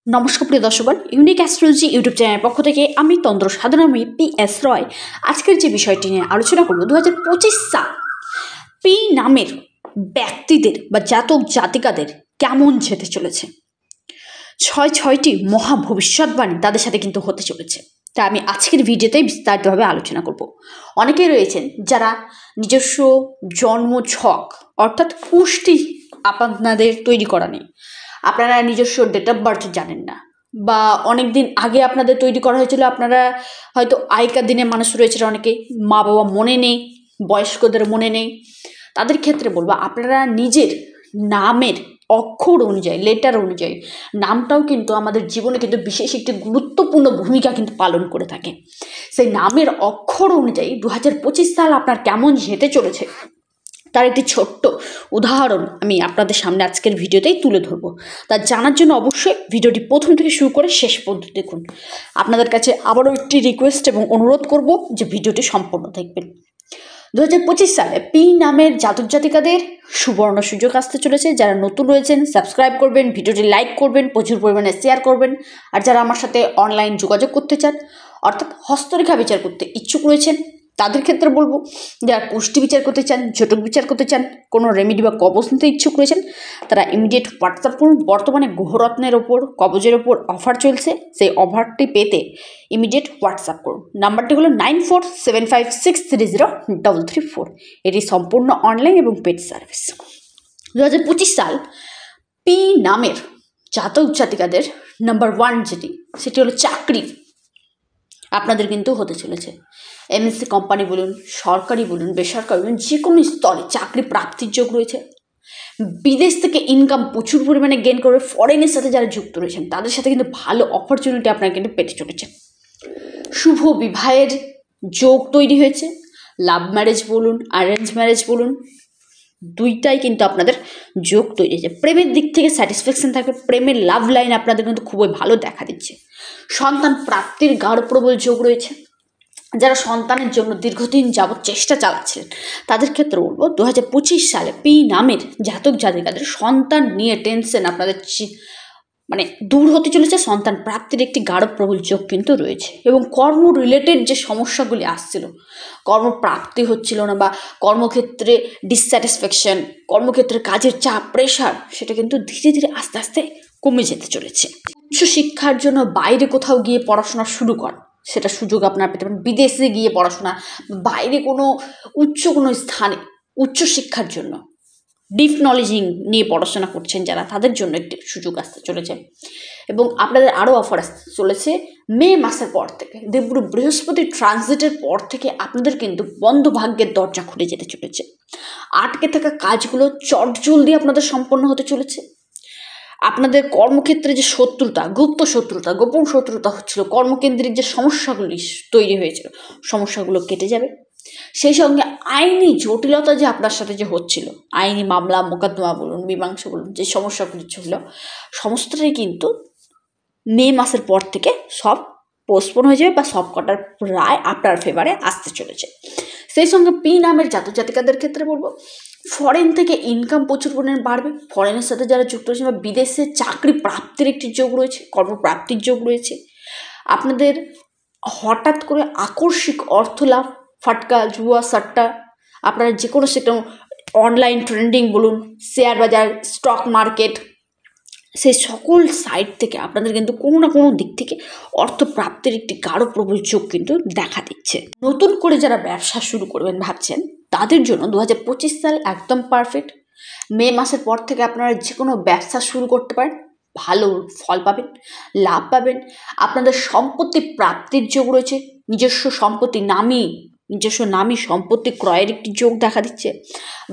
নমস্কার প্রিয় দর্শকগণ, unique astrology YouTube চ্যানেলের পক্ষ থেকে আমি তন্ত্র সাধনাময়ী PS রয় আজকের যে বিষয়টি নিয়ে আলোচনা করব 2025 সাল পি নামের ব্যক্তিদের বা জাতক জাতিকাদের কেমন যেতে চলেছে। ছয়টি মহা ভবিষ্যৎবাণী তাদের সাথে কিন্তু হতে চলেছে, তা আমি আজকের ভিডিওতেই বিস্তারিতভাবে আলোচনা করব। অনেকেই রয়েছেন যারা নিজস্ব জন্ম ছক অর্থাৎ কুষ্টি আপনাদের তৈরি করা নেই, আপনারা নিজস্ব ডেট অফ বার্থ জানেন না, বা অনেক দিন আগে আপনাদের তৈরি করা হয়েছিল, আপনারা হয়তো আগেকার দিনে মানুষ রয়েছে অনেকে মা বাবা মনে নেই, বয়স্কদের মনে নেই। তাদের ক্ষেত্রে বলবো আপনারা নিজের নামের অক্ষর অনুযায়ী, লেটার অনুযায়ী, নামটাও কিন্তু আমাদের জীবনে কিন্তু বিশেষ একটি গুরুত্বপূর্ণ ভূমিকা কিন্তু পালন করে থাকে। সেই নামের অক্ষর অনুযায়ী 2025 সাল আপনার কেমন যেতে চলেছে তার একটি ছোট্ট উদাহরণ আমি আপনাদের সামনে আজকের ভিডিওতেই তুলে ধরবো। তা জানার জন্য অবশ্যই ভিডিওটি প্রথম থেকে শুরু করে শেষ পর্যন্ত দেখুন। আপনাদের কাছে আবারও একটি রিকোয়েস্ট এবং অনুরোধ করব যে ভিডিওটি সম্পূর্ণ দেখবেন। 2025 সালে পি নামের জাতক জাতিকাদের সুবর্ণ সুযোগ আসতে চলেছে। যারা নতুন রয়েছেন সাবস্ক্রাইব করবেন, ভিডিওটি লাইক করবেন, প্রচুর পরিমাণে শেয়ার করবেন। আর যারা আমার সাথে অনলাইন যোগাযোগ করতে চান অর্থাৎ হস্তরেখা বিচার করতে ইচ্ছুক রয়েছেন তাদের ক্ষেত্রে বলবো, যারা পুষ্টি বিচার করতে চান, জটক বিচার করতে চান, কোনো রেমেডি বা কবজ নিতে ইচ্ছুক রয়েছেন তারা ইমিডিয়েট হোয়াটসঅ্যাপ করুন। বর্তমানে গ্রহরত্নের ওপর, কবজের ওপর অফার চলছে, সেই অফারটি পেতে ইমিডিয়েট হোয়াটসঅ্যাপ করুন। নাম্বারটি হলো 9475630334। এটি সম্পূর্ণ অনলাইন এবং পেড সার্ভিস। 2025 সাল পি নামের জাতক জাতিকাদের নাম্বার 1 যেটি, সেটি হলো চাকরি আপনাদের কিন্তু হতে চলেছে। MNC কোম্পানি বলুন, সরকারি বলুন, বেসরকারি বলুন, যে কোনো স্তরে চাকরি প্রাপ্তির যোগ রয়েছে। বিদেশ থেকে ইনকাম প্রচুর পরিমাণে গেইন করবে। ফরেনের সাথে যারা যুক্ত রয়েছেন তাদের সাথে কিন্তু ভালো অপরচুনিটি আপনারা কিন্তু পেতে চলেছেন। শুভ বিবাহের যোগ তৈরি হয়েছে। লাভ ম্যারেজ বলুন, অ্যারেঞ্জ ম্যারেজ বলুন, দুইটাই কিন্তু আপনাদের যোগ তৈরি হয়েছে। প্রেমের দিক থেকে স্যাটিসফ্যাকশন থাকবে, প্রেমের লাভ লাইন আপনাদের কিন্তু খুবই ভালো দেখা দিচ্ছে। সন্তান প্রাপ্তির গাঢ় প্রবল যোগ রয়েছে। যারা সন্তানের জন্য দীর্ঘদিন যাবৎ চেষ্টা চালাচ্ছিলেন তাদের ক্ষেত্রে বলবো 2025 সালে পি নামের জাতক জাতিকাদের সন্তান নিয়ে টেনশন আপনাদের দূর হতে চলেছে। সন্তান প্রাপ্তির একটি গাঢ় প্রবল যোগ কিন্তু রয়েছে। এবং কর্ম রিলেটেড যে সমস্যাগুলি আসছিল, কর্মপ্রাপ্তি হচ্ছিল না বা কর্মক্ষেত্রে ডিসস্যাটিসফ্যাকশন, কর্মক্ষেত্রে কাজের চাপ, প্রেশার, সেটা কিন্তু ধীরে ধীরে আস্তে আস্তে কমে যেতে চলেছে। উচ্চ শিক্ষার জন্য বাইরে কোথাও গিয়ে পড়াশোনা শুরু করা, সেটা সুযোগ আপনারা পেতে পারেন। বিদেশে গিয়ে পড়াশোনা, বাইরে কোনো স্থানে উচ্চশিক্ষার জন্য ডিপ নলেজিং নিয়ে পড়াশোনা করছেন যারা, তাদের জন্য একটি সুযোগ আসতে চলেছে। এবং আপনাদের আরও অফার আসতে চলেছে মে মাসের পর থেকে। দেবগুরু বৃহস্পতি ট্রানজিটের পর থেকে আপনাদের কিন্তু বন্ধ ভাগ্যের দরজা খুলে যেতে চলেছে। আটকে থাকা কাজগুলো চটজলদি আপনাদের সম্পন্ন হতে চলেছে। আপনাদের কর্মক্ষেত্রে যে শত্রুতা, গুপ্ত শত্রুতা, গোপন শত্রুতা হচ্ছিল, কর্মকেন্দ্রিক যে সমস্যাগুলি তৈরি হয়েছিল, সমস্যাগুলো কেটে যাবে। সেই সঙ্গে আইনি জটিলতা যে আপনার সাথে যে হচ্ছিল, আইনি মামলা মোকদ্দমা বলুন, মীমাংসা বলুন, যে সমস্যাগুলি ছিল সমস্তটাই কিন্তু মে মাসের পর থেকে সব পোস্টপোন হয়ে যাবে বা সব কটার রায় আপনার ফেভারে আসতে চলেছে। সেই সঙ্গে পি নামের জাতক জাতিকাদের ক্ষেত্রে বলবো ফরেন থেকে ইনকাম প্রচুর পরিমাণে বাড়বে। ফরেনের সাথে যারা যুক্ত রয়েছে বা বিদেশে চাকরি প্রাপ্তির একটি যোগ রয়েছে, কর্মপ্রাপ্তির যোগ রয়েছে। আপনাদের হঠাৎ করে আকস্মিক অর্থ লাভ, ফাটকা, জুয়া, সাট্টা, আপনারা যে কোনো সেক্টর, অনলাইন ট্রেন্ডিং বলুন, শেয়ার বাজার, স্টক মার্কেট, সেই সকল সাইড থেকে আপনাদের কিন্তু কোনো না কোনো দিক থেকে অর্থ প্রাপ্তির একটি গাঢ় প্রবল যোগ কিন্তু দেখা দিচ্ছে। নতুন করে যারা ব্যবসা শুরু করবেন ভাবছেন তাদের জন্য 2025 সাল একদম পারফেক্ট। মে মাসের পর থেকে আপনারা যে কোনো ব্যবসা শুরু করতে পারেন, ভালো ফল পাবেন, লাভ পাবেন। আপনাদের সম্পত্তি প্রাপ্তির যোগ রয়েছে। নিজস্ব নামী সম্পত্তি ক্রয়ের একটি যোগ দেখা দিচ্ছে।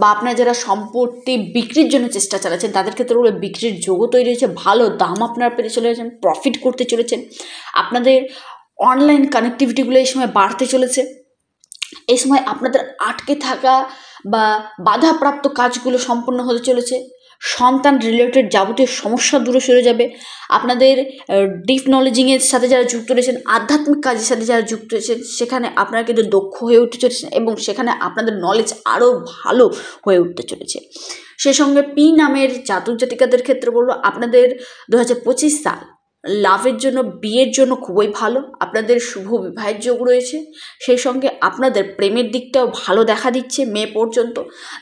বা আপনারা যারা সম্পত্তি বিক্রির জন্য চেষ্টা চালাচ্ছেন তাদের ক্ষেত্রে বিক্রির যোগও তৈরি হয়েছে। ভালো দাম আপনারা পেতে চলেছেন, প্রফিট করতে চলেছেন। আপনাদের অনলাইন কানেক্টিভিটিগুলো এই সময় বাড়তে চলেছে। এই সময় আপনাদের আটকে থাকা বা বাধাপ্রাপ্ত কাজগুলো সম্পূর্ণ হতে চলেছে। সন্তান রিলেটেড যাবতীয় সমস্যা দূরে সরে যাবে। আপনাদের ডিপ নলেজিংয়ের সাথে যারা যুক্ত রয়েছেন, আধ্যাত্মিক কাজের সাথে যারা যুক্ত রয়েছেন, সেখানে আপনারা কিন্তু দক্ষ হয়ে উঠতে চলেছেন এবং সেখানে আপনাদের নলেজ আরও ভালো হয়ে উঠতে চলেছে। সে সঙ্গে পি নামের জাতক জাতিকাদের ক্ষেত্রে বলবো আপনাদের 2025 সাল লাভের জন্য, বিয়ের জন্য খুবই ভালো। আপনাদের শুভ বিবাহের যোগ রয়েছে, সেই সঙ্গে আপনাদের প্রেমের দিকটাও ভালো দেখা দিচ্ছে মে পর্যন্ত।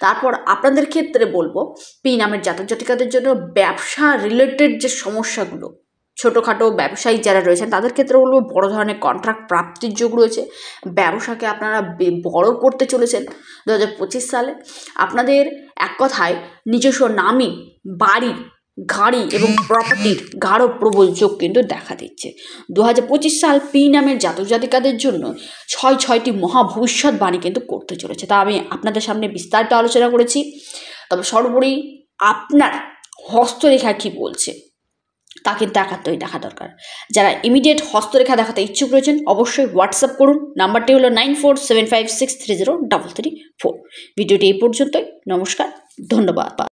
তারপর আপনাদের ক্ষেত্রে বলবো পি নামের জাতক জাতিকাদের জন্য ব্যবসা রিলেটেড যে সমস্যাগুলো, ছোটোখাটো ব্যবসায়ী যারা রয়েছেন তাদের ক্ষেত্রে বলবো বড় ধরনের কন্ট্রাক্ট প্রাপ্তির যোগ রয়েছে। ব্যবসাকে আপনারা বড় করতে চলেছেন 2025 সালে। আপনাদের এক কথায় নিজস্ব নামী বাড়ি, গাড়ি এবং প্রপার্টির গাঢ় প্রবল যোগ কিন্তু দেখা দিচ্ছে। 2025 সাল পি নামের জাতক জাতিকাদের জন্য ছয়টি মহা ভবিষ্যৎবাণী কিন্তু করতে চলেছে, তা আমি আপনাদের সামনে বিস্তারিত আলোচনা করেছি। তবে সর্বোপরি আপনার হস্তরেখা কি বলছে তা কিন্তু একান্তই দেখা দরকার। যারা ইমিডিয়েট হস্তরেখা দেখাতে ইচ্ছুক রয়েছেন অবশ্যই হোয়াটসঅ্যাপ করুন। নাম্বারটি হলো 9475630334। ভিডিওটি এই পর্যন্তই। নমস্কার, ধন্যবাদ।